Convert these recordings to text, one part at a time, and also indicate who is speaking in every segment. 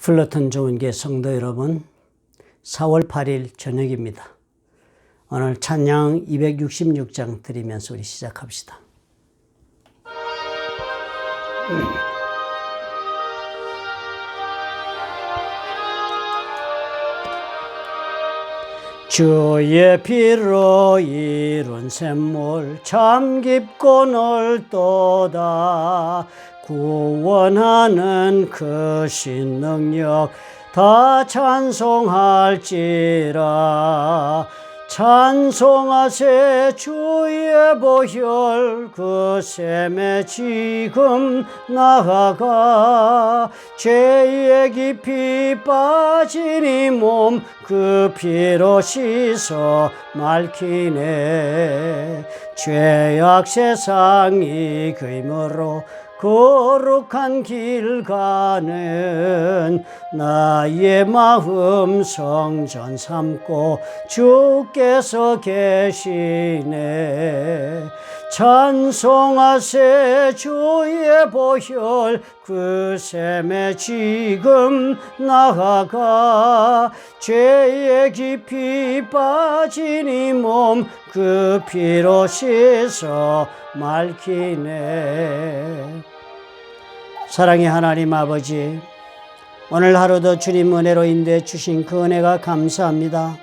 Speaker 1: 플러튼 좋은교회 성도 여러분, 4월 8일 저녁입니다. 오늘 찬양 266장 드리면서 우리 시작합시다. 주의 피로 이룬 샘물 참 깊고 넓도다. 구원하는 그 신능력 다 찬송할지라. 찬송하세 주의 보혈 그 샘에 지금 나아가. 죄에 깊이 빠진 이 몸 그 피로 씻어 맑히네. 죄악 세상이 그 힘으로 거룩한 길 가는 나의 마음 성전 삼고 주께서 계시네. 찬송하세 주의 보혈 그 샘에 지금 나아가. 죄에 깊이 빠진 이 몸 그 피로 씻어 맑히네. 사랑의 하나님 아버지, 오늘 하루도 주님 은혜로 인도해 주신 그 은혜가 감사합니다.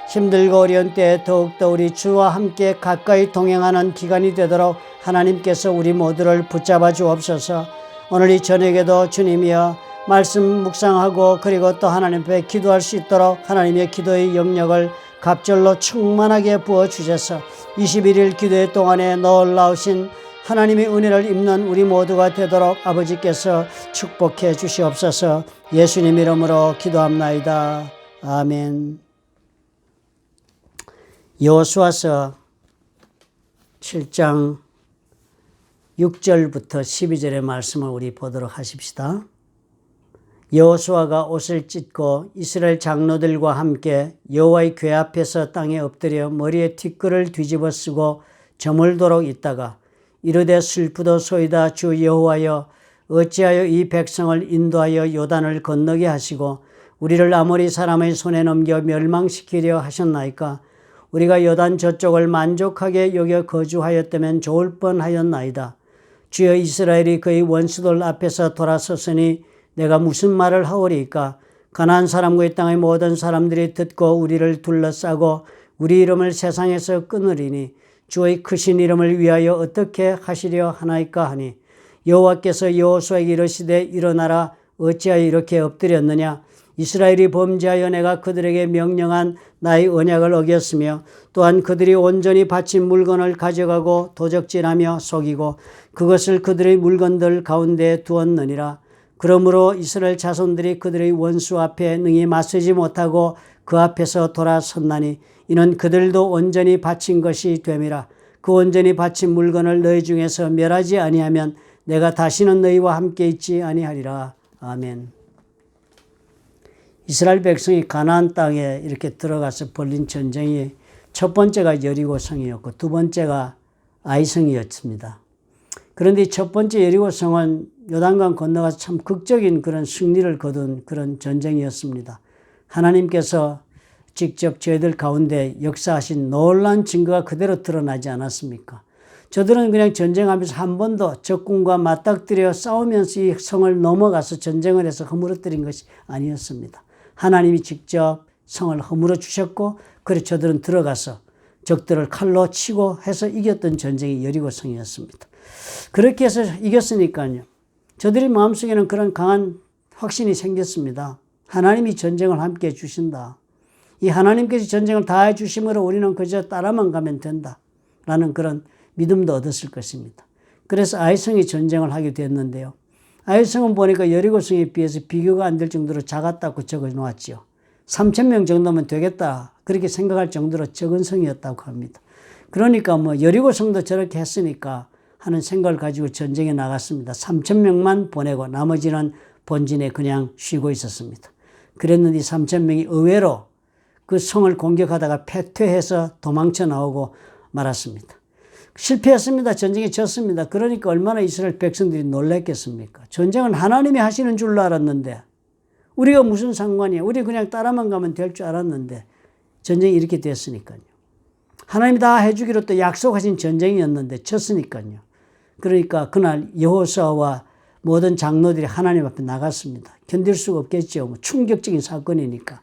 Speaker 1: 힘들고 어려운 때에 더욱더 우리 주와 함께 가까이 동행하는 기간이 되도록 하나님께서 우리 모두를 붙잡아 주옵소서. 오늘 이 저녁에도 주님이여 말씀 묵상하고 그리고 또 하나님 앞에 기도할 수 있도록 하나님의 기도의 영역을 갑절로 충만하게 부어주셔서 21일 기도회 동안에 놀라우신 하나님의 은혜를 입는 우리 모두가 되도록 아버지께서 축복해 주시옵소서. 예수님 이름으로 기도합나이다. 아멘. 여호수아서 7장 6절부터 12절의 말씀을 우리 보도록 하십시다. 여호수아가 옷을 찢고 이스라엘 장로들과 함께 여호와의 궤 앞에서 땅에 엎드려 머리에 티끌을 뒤집어 쓰고 저물도록 있다가 이르되 슬프도소이다. 주 여호와여, 어찌하여 이 백성을 인도하여 요단을 건너게 하시고 우리를 아모리 사람의 손에 넘겨 멸망시키려 하셨나이까. 우리가 요단 저쪽을 만족하게 여겨 거주하였다면 좋을 뻔하였나이다. 주여, 이스라엘이 그의 원수들 앞에서 돌아섰으니 내가 무슨 말을 하오리까. 가나안 사람과 이 땅의 모든 사람들이 듣고 우리를 둘러싸고 우리 이름을 세상에서 끊으리니 주의 크신 이름을 위하여 어떻게 하시려 하나이까 하니, 여호와께서 여호수아에게 이르시되 일어나라. 어찌하여 이렇게 엎드렸느냐. 이스라엘이 범죄하여 내가 그들에게 명령한 나의 언약을 어겼으며 또한 그들이 온전히 바친 물건을 가져가고 도적질하며 속이고 그것을 그들의 물건들 가운데 두었느니라. 그러므로 이스라엘 자손들이 그들의 원수 앞에 능히 맞서지 못하고 그 앞에서 돌아섰나니 이는 그들도 온전히 바친 것이 됨이라. 그 온전히 바친 물건을 너희 중에서 멸하지 아니하면 내가 다시는 너희와 함께 있지 아니하리라. 아멘. 이스라엘 백성이 가나안 땅에 이렇게 들어가서 벌린 전쟁이 첫 번째가 여리고성이었고 두 번째가 아이성이었습니다. 그런데 첫 번째 여리고성은 요단강 건너가서 참 극적인 그런 승리를 거둔 그런 전쟁이었습니다. 하나님께서 직접 저희들 가운데 역사하신 놀라운 증거가 그대로 드러나지 않았습니까? 저들은 그냥 전쟁하면서 한 번도 적군과 맞닥뜨려 싸우면서 이 성을 넘어가서 전쟁을 해서 허물어뜨린 것이 아니었습니다. 하나님이 직접 성을 허물어 주셨고 그래서 저들은 들어가서 적들을 칼로 치고 해서 이겼던 전쟁이 여리고성이었습니다. 그렇게 해서 이겼으니까요, 저들의 마음속에는 그런 강한 확신이 생겼습니다. 하나님이 전쟁을 함께 해주신다. 이 하나님께서 전쟁을 다 해주심으로 우리는 그저 따라만 가면 된다 라는 그런 믿음도 얻었을 것입니다. 그래서 아이성이 전쟁을 하게 됐는데요, 아이성은 보니까 여리고성에 비해서 비교가 안 될 정도로 작았다고 적어 놓았죠. 3,000명 정도면 되겠다 그렇게 생각할 정도로 적은 성이었다고 합니다. 그러니까 여리고성도 저렇게 했으니까 하는 생각을 가지고 전쟁에 나갔습니다. 3,000명만 보내고 나머지는 본진에 그냥 쉬고 있었습니다. 그랬는데 3,000명이 의외로 그 성을 공격하다가 패퇴해서 도망쳐 나오고 말았습니다. 실패했습니다. 전쟁에 졌습니다. 그러니까 얼마나 이스라엘 백성들이 놀랐겠습니까? 전쟁은 하나님이 하시는 줄로 알았는데 우리가 무슨 상관이야. 우리 그냥 따라만 가면 될 줄 알았는데 전쟁이 이렇게 됐으니까요. 하나님이 다 해주기로 또 약속하신 전쟁이었는데 쳤으니까요. 그러니까 그날 여호수아와 모든 장로들이 하나님 앞에 나갔습니다. 견딜 수가 없겠죠. 뭐 충격적인 사건이니까.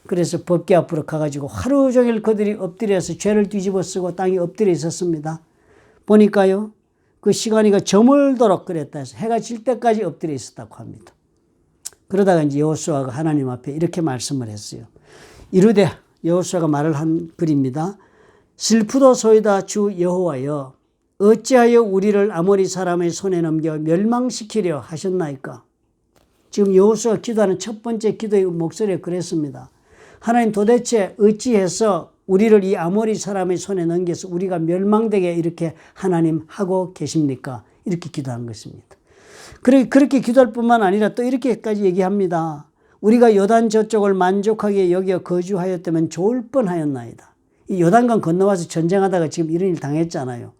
Speaker 1: 그래서 법궤 앞으로 가가지고 하루 종일 그들이 엎드려서 죄를 뒤집어 쓰고 땅에 엎드려 있었습니다. 보니까요, 그 시간이가 저물도록 그랬다 해서 해가 질 때까지 엎드려 있었다고 합니다. 그러다가 이제 여호수아가 하나님 앞에 이렇게 말씀을 했어요. 이르되, 여호수아가 말을 한 글입니다. 슬프도소이다 주 여호와여, 어찌하여 우리를 아모리 사람의 손에 넘겨 멸망시키려 하셨나이까? 지금 여호수아가 기도하는 첫 번째 기도의 목소리가 그랬습니다. 하나님, 도대체 어찌해서 우리를 이 아모리 사람의 손에 넘겨서 우리가 멸망되게 이렇게 하나님 하고 계십니까? 이렇게 기도한 것입니다. 그렇게 기도할 뿐만 아니라 또 이렇게까지 얘기합니다. 우리가 요단 저쪽을 만족하게 여겨 거주하였다면 좋을 뻔하였나이다. 이 요단강 건너와서 전쟁하다가 지금 이런 일 당했잖아요.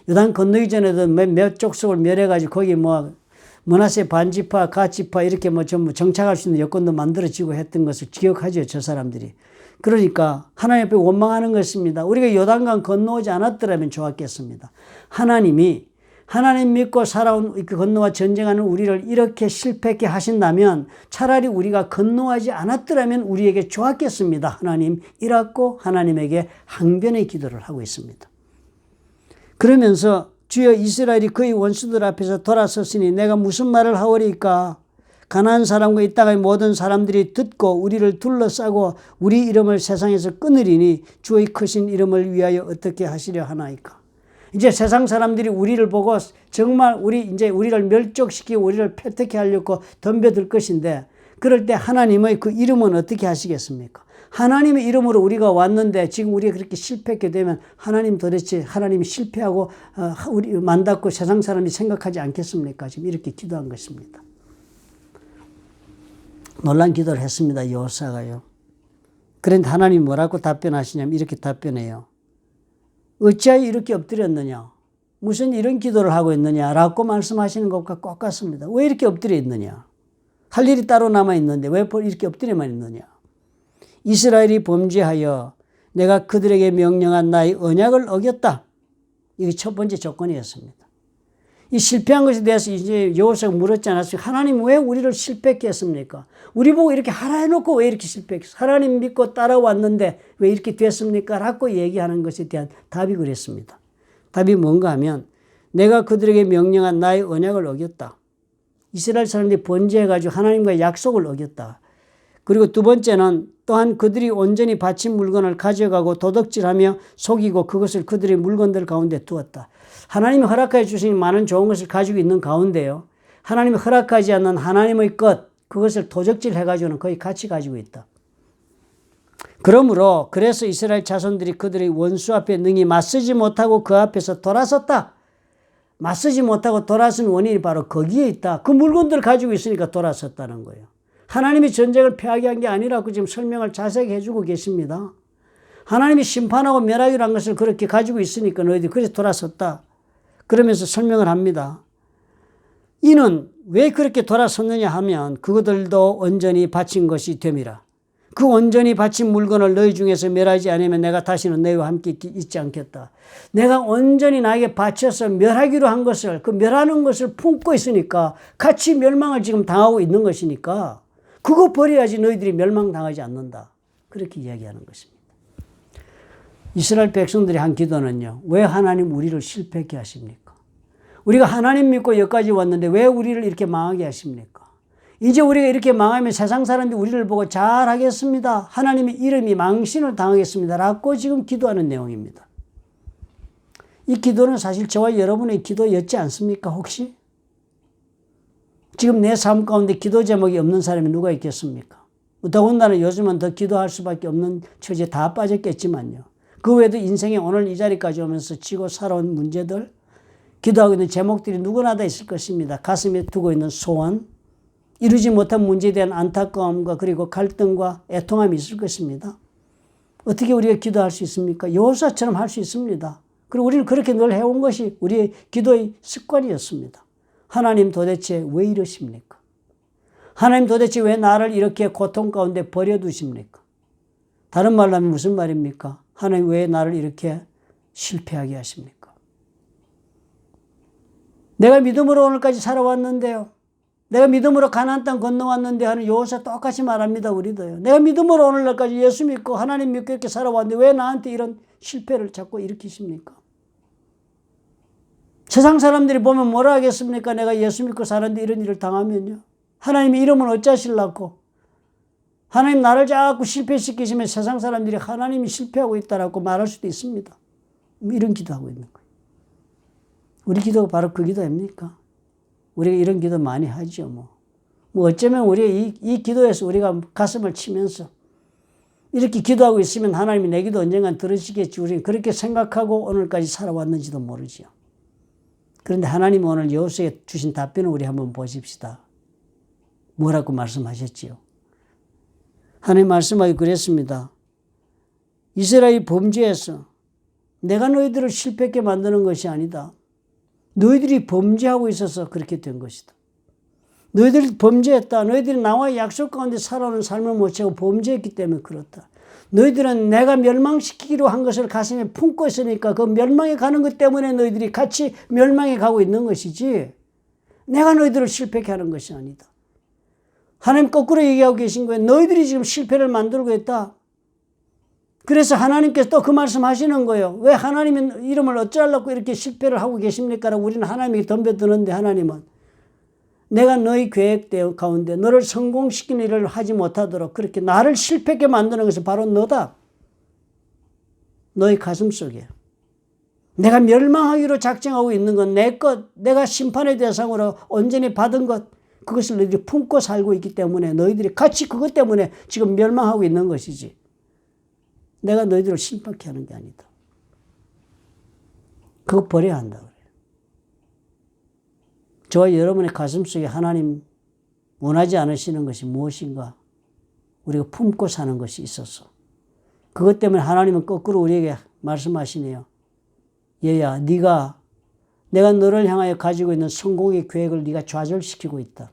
Speaker 1: 요단 건너기 전에도 몇 족속을 멸해가지고 거기 므낫세 반지파, 갓지파 이렇게 전부 정착할 수 있는 여건도 만들어지고 했던 것을 기억하죠, 저 사람들이. 그러니까 하나님 앞에 원망하는 것입니다. 우리가 요단강 건너오지 않았더라면 좋았겠습니다. 하나님이 하나님 믿고 살아온 건너와 전쟁하는 우리를 이렇게 실패하게 하신다면 차라리 우리가 건너하지 않았더라면 우리에게 좋았겠습니다. 하나님, 이라고 하나님에게 항변의 기도를 하고 있습니다. 그러면서 주여, 이스라엘이 그의 원수들 앞에서 돌아섰으니 내가 무슨 말을 하오리까? 가나안 사람과 이 땅의 모든 사람들이 듣고 우리를 둘러싸고 우리 이름을 세상에서 끊으리니 주의 크신 이름을 위하여 어떻게 하시려 하나이까? 이제 세상 사람들이 우리를 보고 정말 우리를 멸족시키고 우리를 패퇴케 하려고 덤벼들 것인데, 그럴 때 하나님의 그 이름은 어떻게 하시겠습니까? 하나님의 이름으로 우리가 왔는데 지금 우리가 그렇게 실패하게 되면 하나님, 도대체 하나님이 실패하고 우리 만닫고 세상 사람이 생각하지 않겠습니까? 지금 이렇게 기도한 것입니다. 놀란 기도를 했습니다, 여호수아가요. 그런데 하나님 뭐라고 답변하시냐면 이렇게 답변해요. 어찌하여 이렇게 엎드렸느냐? 무슨 이런 기도를 하고 있느냐라고 말씀하시는 것과 똑같습니다. 왜 이렇게 엎드려 있느냐? 할 일이 따로 남아 있는데 왜 이렇게 엎드려만 있느냐? 이스라엘이 범죄하여 내가 그들에게 명령한 나의 언약을 어겼다. 이게 첫 번째 조건이었습니다. 이 실패한 것에 대해서 이제 여호수아가 물었지 않았습니까? 하나님, 왜 우리를 실패하게 했습니까? 우리 보고 이렇게 하라 해놓고 왜 이렇게 실패했어? 하나님 믿고 따라왔는데 왜 이렇게 됐습니까? 라고 얘기하는 것에 대한 답이 그랬습니다. 답이 뭔가 하면 내가 그들에게 명령한 나의 언약을 어겼다. 이스라엘 사람들이 번제해가지고 하나님과의 약속을 어겼다. 그리고 두 번째는 또한 그들이 온전히 바친 물건을 가져가고 도둑질하며 속이고 그것을 그들의 물건들 가운데 두었다. 하나님이 허락해 주신 많은 좋은 것을 가지고 있는 가운데요, 하나님이 허락하지 않는 하나님의 것, 그것을 도적질해가지고는 거의 같이 가지고 있다. 그러므로 그래서 이스라엘 자손들이 그들의 원수 앞에 능히 맞서지 못하고 그 앞에서 돌아섰다. 맞서지 못하고 돌아선 원인이 바로 거기에 있다. 그 물건들을 가지고 있으니까 돌아섰다는 거예요. 하나님이 전쟁을 패하게 한 게 아니라고 지금 설명을 자세히 해주고 계십니다. 하나님이 심판하고 멸하기로 한 것을 그렇게 가지고 있으니까 너희들이 그래서 돌아섰다. 그러면서 설명을 합니다. 이는 왜 그렇게 돌아섰느냐 하면 그것들도 온전히 바친 것이 됨이라. 그 온전히 바친 물건을 너희 중에서 멸하지 않으면 내가 다시는 너희와 함께 있지 않겠다. 내가 온전히 나에게 바쳐서 멸하기로 한 것을, 그 멸하는 것을 품고 있으니까 같이 멸망을 지금 당하고 있는 것이니까 그거 버려야지 너희들이 멸망당하지 않는다. 그렇게 이야기하는 것입니다. 이스라엘 백성들이 한 기도는요, 왜 하나님 우리를 실패하게 하십니까? 우리가 하나님 믿고 여기까지 왔는데 왜 우리를 이렇게 망하게 하십니까? 이제 우리가 이렇게 망하면 세상 사람들이 우리를 보고 잘하겠습니다. 하나님의 이름이 망신을 당하겠습니다. 라고 지금 기도하는 내용입니다. 이 기도는 사실 저와 여러분의 기도였지 않습니까? 혹시? 지금 내 삶 가운데 기도 제목이 없는 사람이 누가 있겠습니까? 더군다나 요즘은 더 기도할 수밖에 없는 처지에 다 빠졌겠지만요. 그 외에도 인생에 오늘 이 자리까지 오면서 지고 살아온 문제들, 기도하고 있는 제목들이 누구나 다 있을 것입니다. 가슴에 두고 있는 소원, 이루지 못한 문제에 대한 안타까움과 그리고 갈등과 애통함이 있을 것입니다. 어떻게 우리가 기도할 수 있습니까? 여호수아처럼 할 수 있습니다. 그리고 우리는 그렇게 늘 해온 것이 우리의 기도의 습관이었습니다. 하나님, 도대체 왜 이러십니까? 하나님 도대체 왜 나를 이렇게 고통 가운데 버려두십니까? 다른 말로 하면 무슨 말입니까? 하나님 왜 나를 이렇게 실패하게 하십니까? 내가 믿음으로 오늘까지 살아왔는데요. 내가 믿음으로 가나안 땅 건너왔는데 하는 여호수아 똑같이 말합니다. 우리도요. 내가 믿음으로 오늘날까지 예수 믿고 하나님 믿고 이렇게 살아왔는데 왜 나한테 이런 실패를 자꾸 일으키십니까? 세상 사람들이 보면 뭐라 하겠습니까? 내가 예수 믿고 사는데 이런 일을 당하면요. 하나님의 이름은 어찌하실라고? 하나님 나를 자꾸 실패시키시면 세상 사람들이 하나님이 실패하고 있다라고 말할 수도 있습니다. 이런 기도하고 있는 거예요. 우리 기도가 바로 그 기도 아닙니까? 우리가 이런 기도 많이 하죠. 뭐 어쩌면 우리 이 기도에서 우리가 가슴을 치면서 이렇게 기도하고 있으면 하나님이 내 기도 언젠간 들으시겠지. 우리는 그렇게 생각하고 오늘까지 살아왔는지도 모르죠. 그런데 하나님은 오늘 여호수아에 주신 답변을 우리 한번 보십시다. 뭐라고 말씀하셨지요? 하나님 말씀하기 그랬습니다. 이스라엘이 범죄해서 내가 너희들을 실패하게 만드는 것이 아니다. 너희들이 범죄하고 있어서 그렇게 된 것이다. 너희들이 범죄했다. 너희들이 나와의 약속 가운데 살아오는 삶을 못 채우고 범죄했기 때문에 그렇다. 너희들은 내가 멸망시키기로 한 것을 가슴에 품고 있으니까 그 멸망에 가는 것 때문에 너희들이 같이 멸망에 가고 있는 것이지 내가 너희들을 실패하게 하는 것이 아니다. 하나님 거꾸로 얘기하고 계신 거예요. 너희들이 지금 실패를 만들고 있다. 그래서 하나님께서 또 그 말씀 하시는 거예요. 왜 하나님의 이름을 어찌하려고 이렇게 실패를 하고 계십니까? 우리는 하나님에게 덤벼드는데 하나님은 내가 너희 계획 가운데 너를 성공시키는 일을 하지 못하도록 그렇게 나를 실패하게 만드는 것이 바로 너다. 너희 가슴 속에. 내가 멸망하기로 작정하고 있는 건 내 것, 내가 심판의 대상으로 온전히 받은 것, 그것을 너희들이 품고 살고 있기 때문에 너희들이 같이 그것 때문에 지금 멸망하고 있는 것이지. 내가 너희들을 심판케 하는 게 아니다. 그거 버려야 한다 그래요. 저와 여러분의 가슴속에 하나님 원하지 않으시는 것이 무엇인가 우리가 품고 사는 것이 있어서 그것 때문에 하나님은 거꾸로 우리에게 말씀하시네요. 얘야, 내가 너를 향하여 가지고 있는 성공의 계획을 네가 좌절시키고 있다.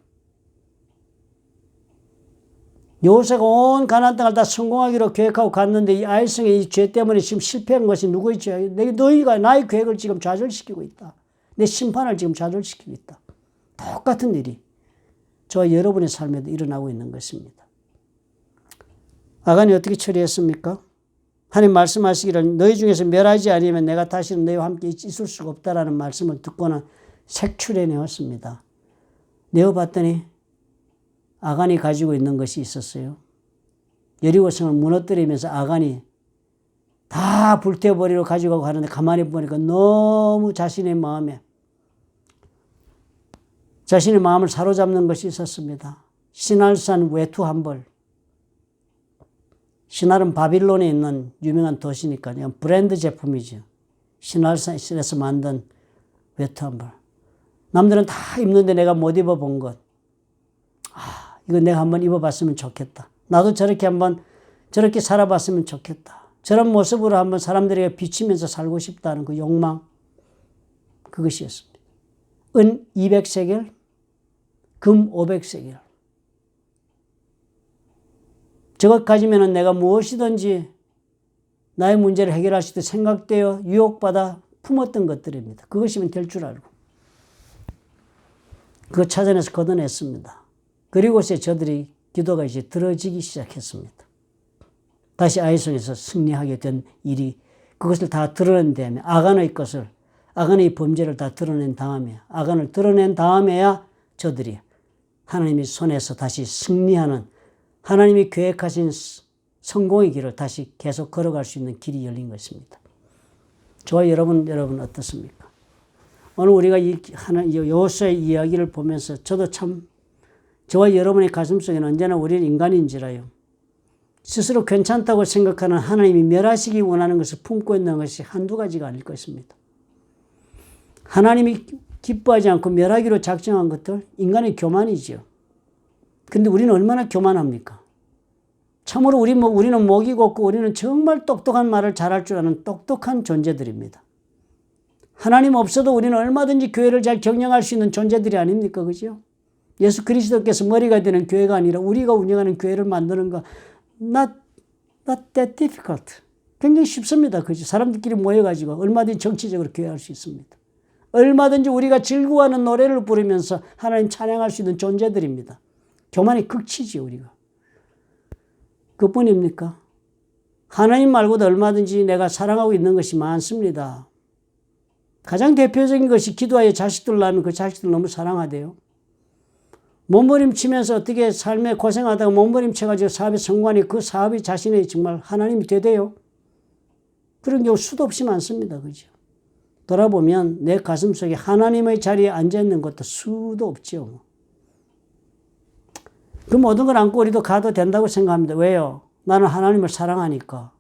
Speaker 1: 여호수아가 온 가나안 땅을 다 성공하기로 계획하고 갔는데 이 아이성의 이 죄 때문에 지금 실패한 것이 누구의 죄야? 너희가 나의 계획을 지금 좌절시키고 있다. 내 심판을 지금 좌절시키고 있다. 똑같은 일이 저와 여러분의 삶에도 일어나고 있는 것입니다. 아간이 어떻게 처리했습니까? 하나님 말씀하시기를 너희 중에서 멸하지 아니면 내가 다시는 너희와 함께 있을 수가 없다라는 말씀을 듣고는 색출해 내었습니다. 내어봤더니 아간이 가지고 있는 것이 있었어요. 여리고성을 무너뜨리면서 아간이 다 불태워버리러 가지고 가는데 가만히 보니까 너무 자신의 마음을 사로잡는 것이 있었습니다. 신할산 외투 한 벌. 신할은 바빌론에 있는 유명한 도시니까요. 브랜드 제품이죠. 신할산에서 만든 외투 한 벌. 남들은 다 입는데 내가 못 입어본 것. 이거 내가 한번 입어봤으면 좋겠다. 나도 저렇게 살아봤으면 좋겠다. 저런 모습으로 한번 사람들에게 비치면서 살고 싶다는 그 욕망. 그것이었습니다. 은 200세겔, 금 500세겔. 저것 가지면 내가 무엇이든지 나의 문제를 해결할 수 있도록 생각되어 유혹받아 품었던 것들입니다. 그것이면 될 줄 알고. 그거 찾아내서 걷어냈습니다. 그리고서 저들이 기도가 이제 들어지기 시작했습니다. 다시 아이성에서 승리하게 된 일이 그것을 다 드러낸 다음에 아간의 범죄를 다 드러낸 다음에 아간을 드러낸 다음에야 저들이 하나님의 손에서 다시 승리하는 하나님이 계획하신 성공의 길을 다시 계속 걸어갈 수 있는 길이 열린 것입니다. 저와 여러분 어떻습니까? 오늘 우리가 이 여호수아의 이야기를 보면서 저도 참 저와 여러분의 가슴속에는 언제나 우리는 인간인지라요. 스스로 괜찮다고 생각하는 하나님이 멸하시기 원하는 것을 품고 있는 것이 한두 가지가 아닐 것입니다. 하나님이 기뻐하지 않고 멸하기로 작정한 것들, 인간의 교만이죠. 근데 우리는 얼마나 교만합니까? 참으로 우리는 목이 곱고 우리는 정말 똑똑한 말을 잘할 줄 아는 똑똑한 존재들입니다. 하나님 없어도 우리는 얼마든지 교회를 잘 경영할 수 있는 존재들이 아닙니까? 그죠? 예수 그리스도께서 머리가 되는 교회가 아니라 우리가 운영하는 교회를 만드는 거 not that difficult. 굉장히 쉽습니다. 그죠? 사람들끼리 모여가지고 얼마든지 정치적으로 교회할 수 있습니다. 얼마든지 우리가 즐거워하는 노래를 부르면서 하나님 찬양할 수 있는 존재들입니다. 교만의 극치지요, 우리가. 그뿐입니까? 하나님 말고도 얼마든지 내가 사랑하고 있는 것이 많습니다. 가장 대표적인 것이 기도하여 자식들 낳으면 그 자식들 너무 사랑하대요. 몸부림치면서 어떻게 삶에 고생하다가 몸부림쳐가지고 사업에 성공하니 그 사업이 자신의 정말 하나님이 되대요. 그런 경우 수도 없이 많습니다. 그죠? 돌아보면 내 가슴 속에 하나님의 자리에 앉아있는 것도 수도 없죠. 그 모든 걸 안고 우리도 가도 된다고 생각합니다. 왜요? 나는 하나님을 사랑하니까.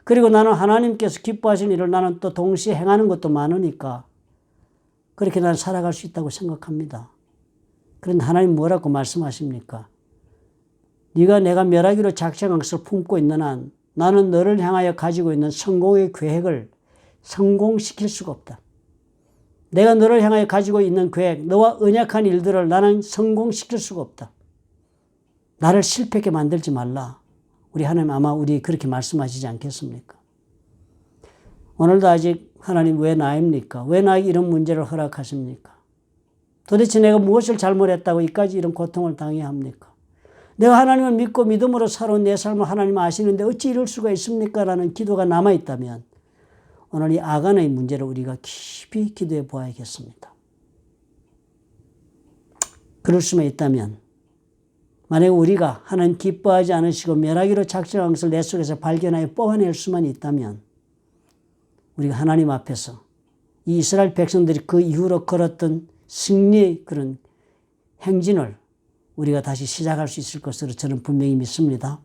Speaker 1: 그리고 나는 하나님께서 기뻐하시는 일을 나는 또 동시에 행하는 것도 많으니까 그렇게 나는 살아갈 수 있다고 생각합니다. 그런데 하나님 뭐라고 말씀하십니까? 네가 내가 멸하기로 작정한 것을 품고 있는 한 나는 너를 향하여 가지고 있는 성공의 계획을 성공시킬 수가 없다. 내가 너를 향하여 가지고 있는 계획, 너와 언약한 일들을 나는 성공시킬 수가 없다. 나를 실패하게 만들지 말라. 우리 하나님 아마 우리 그렇게 말씀하시지 않겠습니까? 오늘도 아직 하나님 왜 나입니까? 왜 나에게 이런 문제를 허락하십니까? 도대체 내가 무엇을 잘못했다고 이까지 이런 고통을 당해야 합니까? 내가 하나님을 믿고 믿음으로 살아온 내 삶을 하나님 아시는데 어찌 이럴 수가 있습니까? 라는 기도가 남아있다면 오늘 이 아간의 문제를 우리가 깊이 기도해 보아야겠습니다. 그럴 수만 있다면 만약 우리가 하나님 기뻐하지 않으시고 멸하기로 작정한 것을 내 속에서 발견하여 뽑아낼 수만 있다면 우리가 하나님 앞에서 이 이스라엘 백성들이 그 이후로 걸었던 승리의 그런 행진을 우리가 다시 시작할 수 있을 것으로 저는 분명히 믿습니다.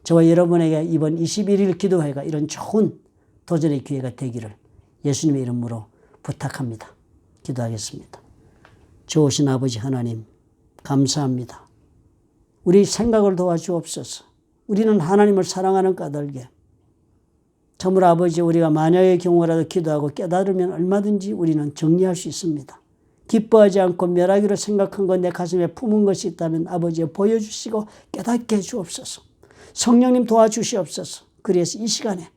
Speaker 1: 저와 여러분에게 이번 21일 기도회가 이런 좋은 도전의 기회가 되기를 예수님의 이름으로 부탁합니다. 기도하겠습니다. 좋으신 아버지 하나님 감사합니다. 우리 생각을 도와주옵소서. 우리는 하나님을 사랑하는 까닭에 참으로 아버지 우리가 만약의 경우라도 기도하고 깨달으면 얼마든지 우리는 정리할 수 있습니다. 기뻐하지 않고 멸하기로 생각한 것 내 가슴에 품은 것이 있다면 아버지 보여주시고 깨닫게 해주옵소서. 성령님 도와주시옵소서. 그래서 이 시간에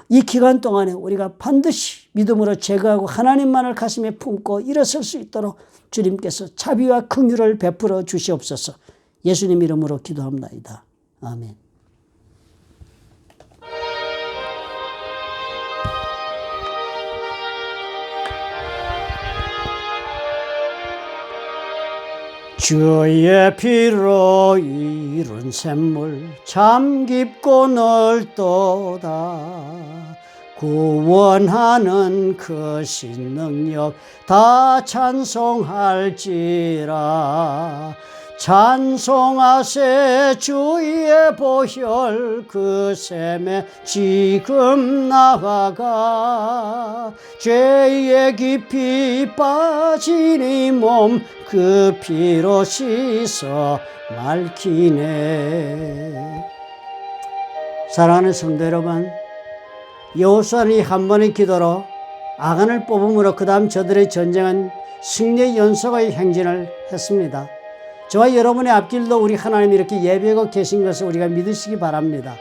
Speaker 1: 이 기간 동안에 우리가 반드시 믿음으로 제거하고 하나님만을 가슴에 품고 일어설 수 있도록 주님께서 자비와 긍휼을 베풀어 주시옵소서. 예수님 이름으로 기도합니다. 아멘. 주의 피로 이룬 샘물 참 깊고 넓도다. 구원하는 그 신능력 다 찬송할지라. 찬송하세 주의 보혈 그 샘에 지금 나아가. 죄에 깊이 빠진 이 몸 그 피로 씻어 맑히네. 사랑하는 성도 여러분, 여호수아는 한 번의 기도로 아간을 뽑음으로 그 다음 저들의 전쟁은 승리의 연속의 행진을 했습니다. 저와 여러분의 앞길도 우리 하나님이 이렇게 예비하고 계신 것을 우리가 믿으시기 바랍니다.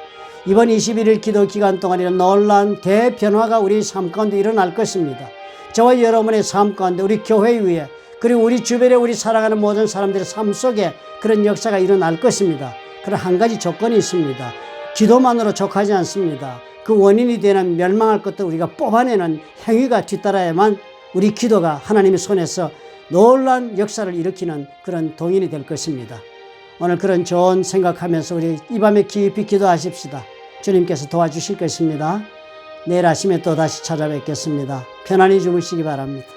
Speaker 1: 이번 21일 기도 기간 동안 이런 놀라운 대변화가 우리 삶 가운데 일어날 것입니다. 저와 여러분의 삶 가운데 우리 교회 위에 그리고 우리 주변에 우리 사랑하는 모든 사람들의 삶 속에 그런 역사가 일어날 것입니다. 그런 한 가지 조건이 있습니다. 기도만으로 족하지 않습니다. 그 원인이 되는 멸망할 것도 우리가 뽑아내는 행위가 뒤따라야만 우리 기도가 하나님의 손에서 놀라운 역사를 일으키는 그런 동인이 될 것입니다. 오늘 그런 좋은 생각하면서 우리 이 밤에 깊이 기도하십시다. 주님께서 도와주실 것입니다. 내일 아침에 또 다시 찾아뵙겠습니다. 편안히 주무시기 바랍니다.